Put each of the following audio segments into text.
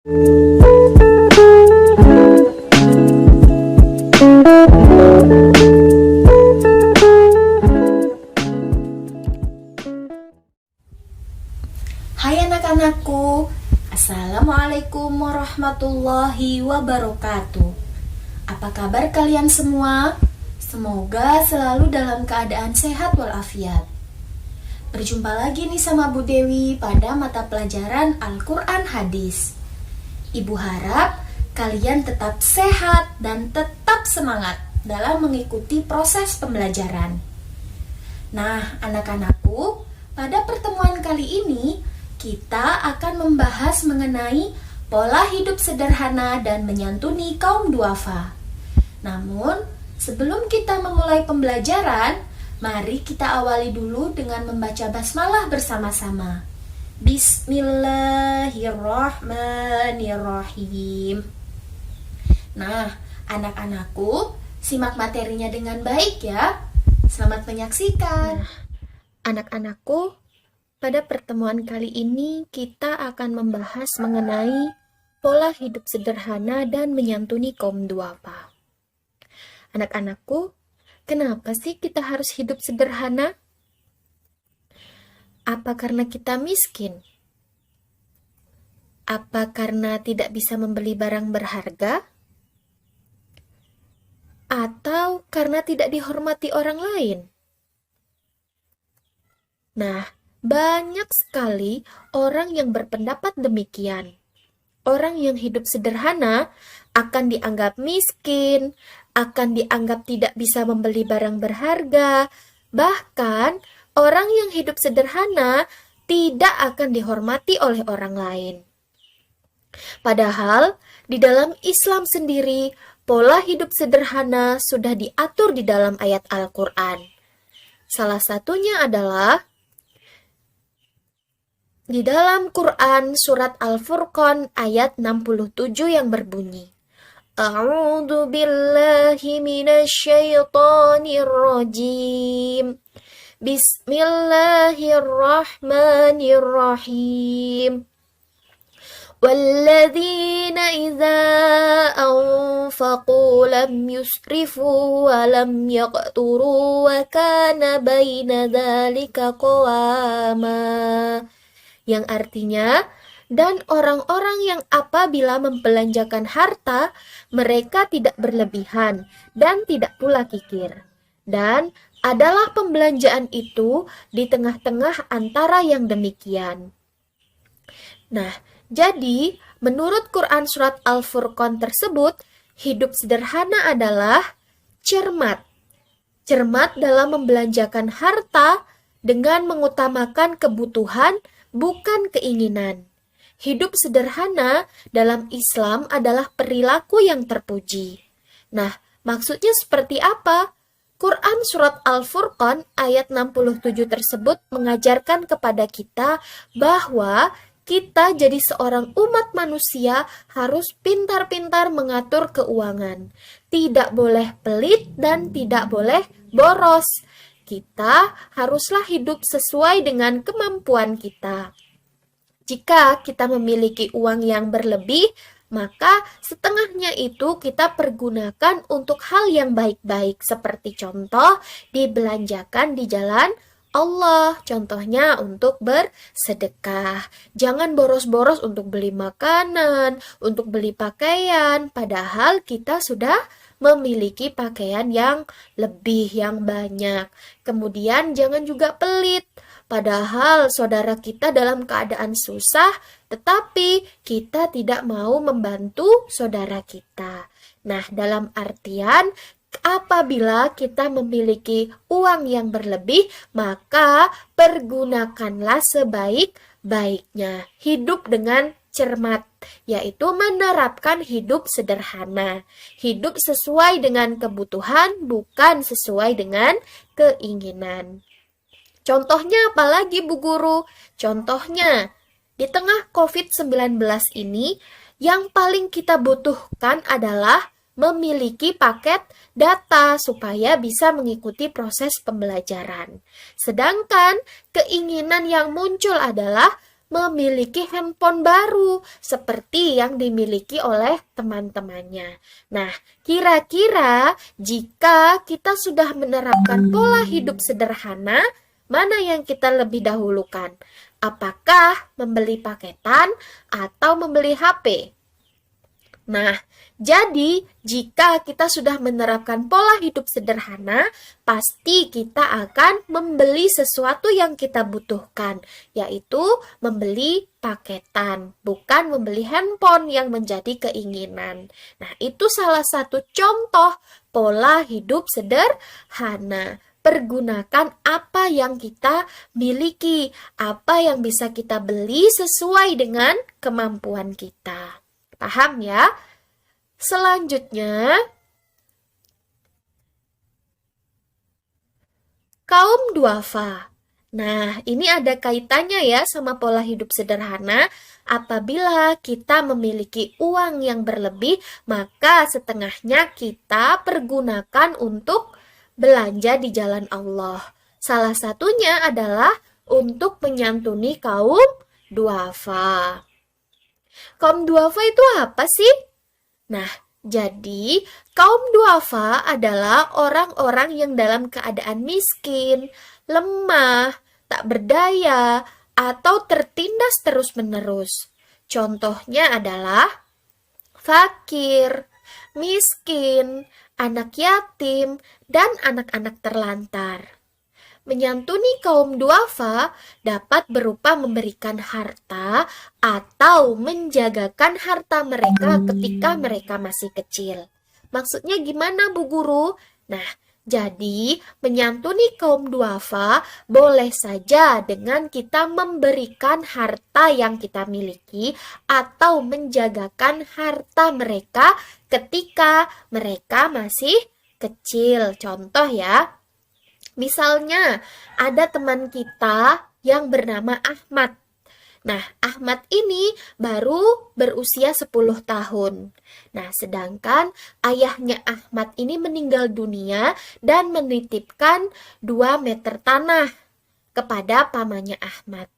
Hai anak-anakku, Assalamualaikum warahmatullahi wabarakatuh. Apa kabar kalian semua? Semoga selalu dalam keadaan sehat walafiat. Berjumpa lagi nih sama Bu Dewi pada mata pelajaran Al-Quran Hadis. Ibu harap kalian tetap sehat dan tetap semangat dalam mengikuti proses pembelajaran. Nah, anak-anakku, pada pertemuan kali ini kita akan membahas mengenai pola hidup sederhana dan menyantuni kaum duafa. Namun, sebelum kita memulai pembelajaran, mari kita awali dulu dengan membaca basmalah bersama-sama. Bismillahirrahmanirrahim. Nah, anak-anakku, simak materinya dengan baik ya. Selamat menyaksikan. Anak-anakku, pada pertemuan kali ini kita akan membahas mengenai pola hidup sederhana dan menyantuni kaum duafa. Anak-anakku, kenapa sih kita harus hidup sederhana? Apa karena kita miskin? Apa karena tidak bisa membeli barang berharga? Atau karena tidak dihormati orang lain? Nah, banyak sekali orang yang berpendapat demikian. Orang yang hidup sederhana akan dianggap miskin, akan dianggap tidak bisa membeli barang berharga. Bahkan, orang yang hidup sederhana tidak akan dihormati oleh orang lain. Padahal, di dalam Islam sendiri, pola hidup sederhana sudah diatur di dalam ayat Al-Quran. Salah satunya adalah di dalam Quran surat Al-Furqan ayat 67 yang berbunyi, A'udzu billahi minasyaitonir rajim. Bismillahirrahmanirrahim. وَالَّذِينَ إِذَا أَنفَقُوا لَمْ يُسْرِفُوا وَلَمْ يَقْتُرُوا وَكَانَ بَيْنَ ذَلِكَ قَوَامًا. Yang artinya, dan orang-orang yang apabila membelanjakan harta, mereka tidak berlebihan dan tidak pula kikir. Dan adalah pembelanjaan itu di tengah-tengah antara yang demikian. Nah, jadi menurut Quran surat Al-Furqan tersebut, hidup sederhana adalah cermat. Cermat dalam membelanjakan harta dengan mengutamakan kebutuhan, bukan keinginan. Hidup sederhana dalam Islam adalah perilaku yang terpuji. Nah, maksudnya seperti apa? Quran surat Al-Furqan ayat 67 tersebut mengajarkan kepada kita bahwa kita jadi seorang umat manusia harus pintar-pintar mengatur keuangan. Tidak boleh pelit dan tidak boleh boros. Kita haruslah hidup sesuai dengan kemampuan kita. Jika kita memiliki uang yang berlebih, maka setengahnya itu kita pergunakan untuk hal yang baik-baik. Seperti contoh, dibelanjakan di jalan Allah, contohnya untuk bersedekah. Jangan boros-boros untuk beli makanan, untuk beli pakaian, padahal kita sudah memiliki pakaian yang lebih, yang banyak. Kemudian jangan juga pelit, padahal saudara kita dalam keadaan susah, tetapi kita tidak mau membantu saudara kita. Nah, dalam artian apabila kita memiliki uang yang berlebih, maka pergunakanlah sebaik-baiknya. Hidup dengan cermat, yaitu menerapkan hidup sederhana. Hidup sesuai dengan kebutuhan, bukan sesuai dengan keinginan. Contohnya apalagi Bu Guru? Contohnya, di tengah COVID-19 ini, yang paling kita butuhkan adalah memiliki paket data supaya bisa mengikuti proses pembelajaran. Sedangkan keinginan yang muncul adalah memiliki handphone baru seperti yang dimiliki oleh teman-temannya. Nah, kira-kira jika kita sudah menerapkan pola hidup sederhana, mana yang kita lebih dahulukan? Apakah membeli paketan atau membeli HP? Nah, jadi jika kita sudah menerapkan pola hidup sederhana, pasti kita akan membeli sesuatu yang kita butuhkan, yaitu membeli paketan, bukan membeli handphone yang menjadi keinginan. Nah, itu salah satu contoh pola hidup sederhana. Pergunakan apa yang kita miliki, apa yang bisa kita beli sesuai dengan kemampuan kita. Paham ya? Selanjutnya, kaum duafa. Nah, ini ada kaitannya ya sama pola hidup sederhana. Apabila kita memiliki uang yang berlebih, maka setengahnya kita pergunakan untuk belanja di jalan Allah. Salah satunya adalah untuk menyantuni kaum duafa. Kaum duafa itu apa sih? Nah, jadi kaum duafa adalah orang-orang yang dalam keadaan miskin, lemah, tak berdaya, atau tertindas terus-menerus. Contohnya adalah fakir, miskin, anak yatim, dan anak-anak terlantar. Menyantuni kaum duafa dapat berupa memberikan harta atau menjagakan harta mereka ketika mereka masih kecil. Maksudnya gimana, Bu Guru? Nah, jadi menyantuni kaum duafa boleh saja dengan kita memberikan harta yang kita miliki atau menjagakan harta mereka ketika mereka masih kecil. Contoh ya. Misalnya, ada teman kita yang bernama Ahmad. Nah, Ahmad ini baru berusia 10 tahun. Nah, sedangkan ayahnya Ahmad ini meninggal dunia dan menitipkan 2 meter tanah kepada pamannya Ahmad.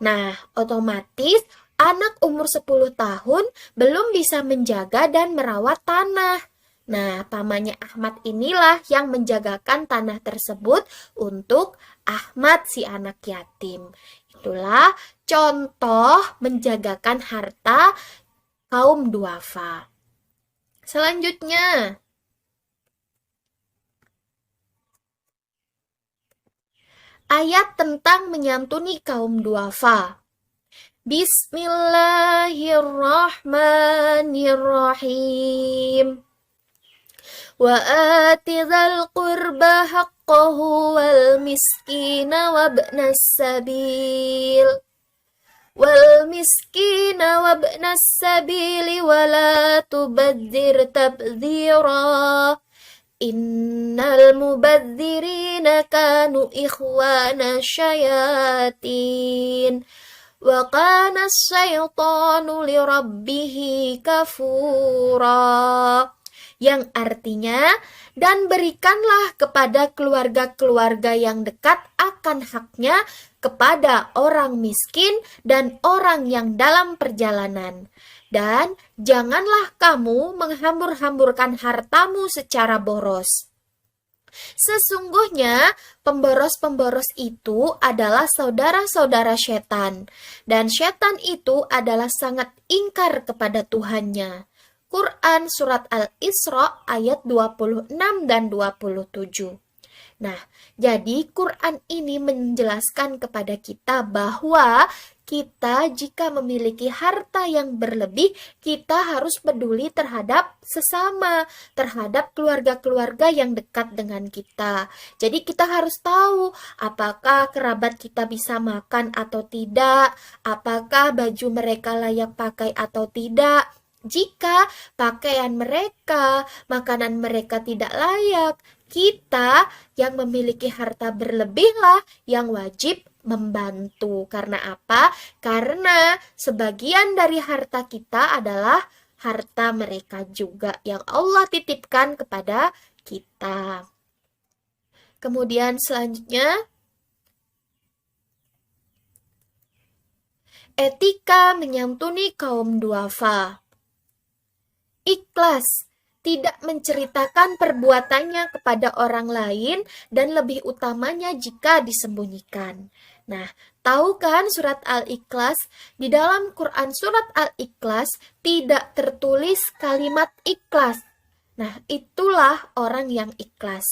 Nah, otomatis anak umur 10 tahun belum bisa menjaga dan merawat tanah. Nah, pamannya Ahmad inilah yang menjagakan tanah tersebut untuk Ahmad si anak yatim. Itulah contoh menjagakan harta kaum duafa. Selanjutnya, ayat tentang menyantuni kaum duafa. Bismillahirrahmanirrahim. وآت ذا القربى حقه والمسكين وابن السبيل ولا تبذر تبذيرا إن المبذرين كانوا إخوان الشياطين وكان الشيطان لربه كفورا, yang artinya, dan berikanlah kepada keluarga-keluarga yang dekat akan haknya kepada orang miskin dan orang yang dalam perjalanan. Dan janganlah kamu menghambur-hamburkan hartamu secara boros. Sesungguhnya pemboros-pemboros itu adalah saudara-saudara setan, dan setan itu adalah sangat ingkar kepada Tuhannya. Quran Surat Al-Isra ayat 26 dan 27. Nah, jadi Quran ini menjelaskan kepada kita bahwa kita jika memiliki harta yang berlebih, kita harus peduli terhadap sesama, terhadap keluarga-keluarga yang dekat dengan kita. Jadi kita harus tahu apakah kerabat kita bisa makan atau tidak, apakah baju mereka layak pakai atau tidak. Jika pakaian mereka, makanan mereka tidak layak, kita yang memiliki harta berlebihlah yang wajib membantu. Karena apa? Karena sebagian dari harta kita adalah harta mereka juga yang Allah titipkan kepada kita. Kemudian selanjutnya, Etika menyantuni kaum duafa. Ikhlas, tidak menceritakan perbuatannya kepada orang lain dan lebih utamanya jika disembunyikan. Nah, tahu kan surat Al-Ikhlas? Di dalam Quran surat Al-Ikhlas tidak tertulis kalimat ikhlas. Nah, itulah orang yang ikhlas.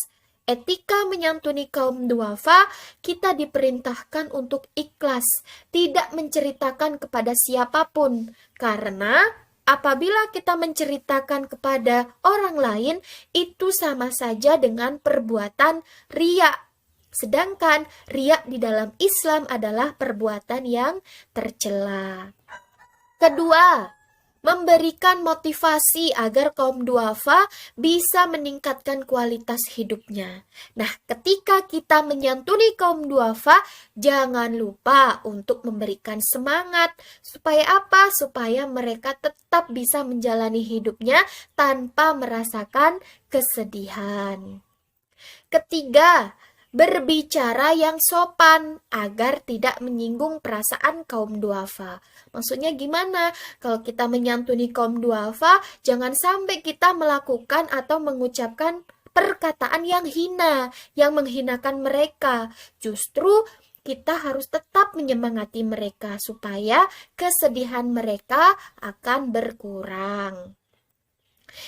Etika menyantuni kaum duafa, kita diperintahkan untuk ikhlas, tidak menceritakan kepada siapapun, karena apabila kita menceritakan kepada orang lain, itu sama saja dengan perbuatan riya. Sedangkan riya di dalam Islam adalah perbuatan yang tercela. Kedua, memberikan motivasi agar kaum duafa bisa meningkatkan kualitas hidupnya. Nah, ketika kita menyantuni kaum duafa, jangan lupa untuk memberikan semangat. Supaya apa? Supaya mereka tetap bisa menjalani hidupnya tanpa merasakan kesedihan. Ketiga, berbicara yang sopan agar tidak menyinggung perasaan kaum duafa. Maksudnya gimana? Kalau kita menyantuni kaum duafa, jangan sampai kita melakukan atau mengucapkan perkataan yang hina, yang menghinakan mereka. Justru kita harus tetap menyemangati mereka supaya kesedihan mereka akan berkurang.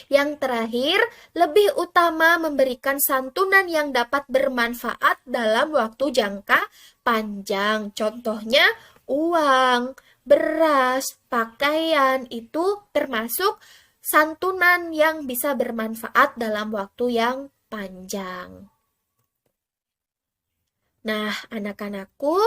Yang terakhir, lebih utama memberikan santunan yang dapat bermanfaat dalam waktu jangka panjang. Contohnya, uang, beras, pakaian, itu termasuk santunan yang bisa bermanfaat dalam waktu yang panjang. Nah, anak-anakku,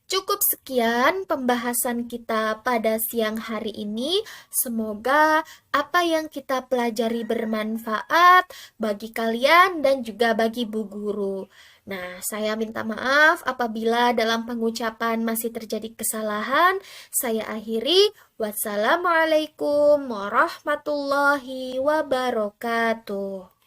cukup sekian pembahasan kita pada siang hari ini. Semoga apa yang kita pelajari bermanfaat bagi kalian dan juga bagi Bu Guru. Nah, saya minta maaf apabila dalam pengucapan masih terjadi kesalahan. Saya akhiri. Wassalamualaikum warahmatullahi wabarakatuh.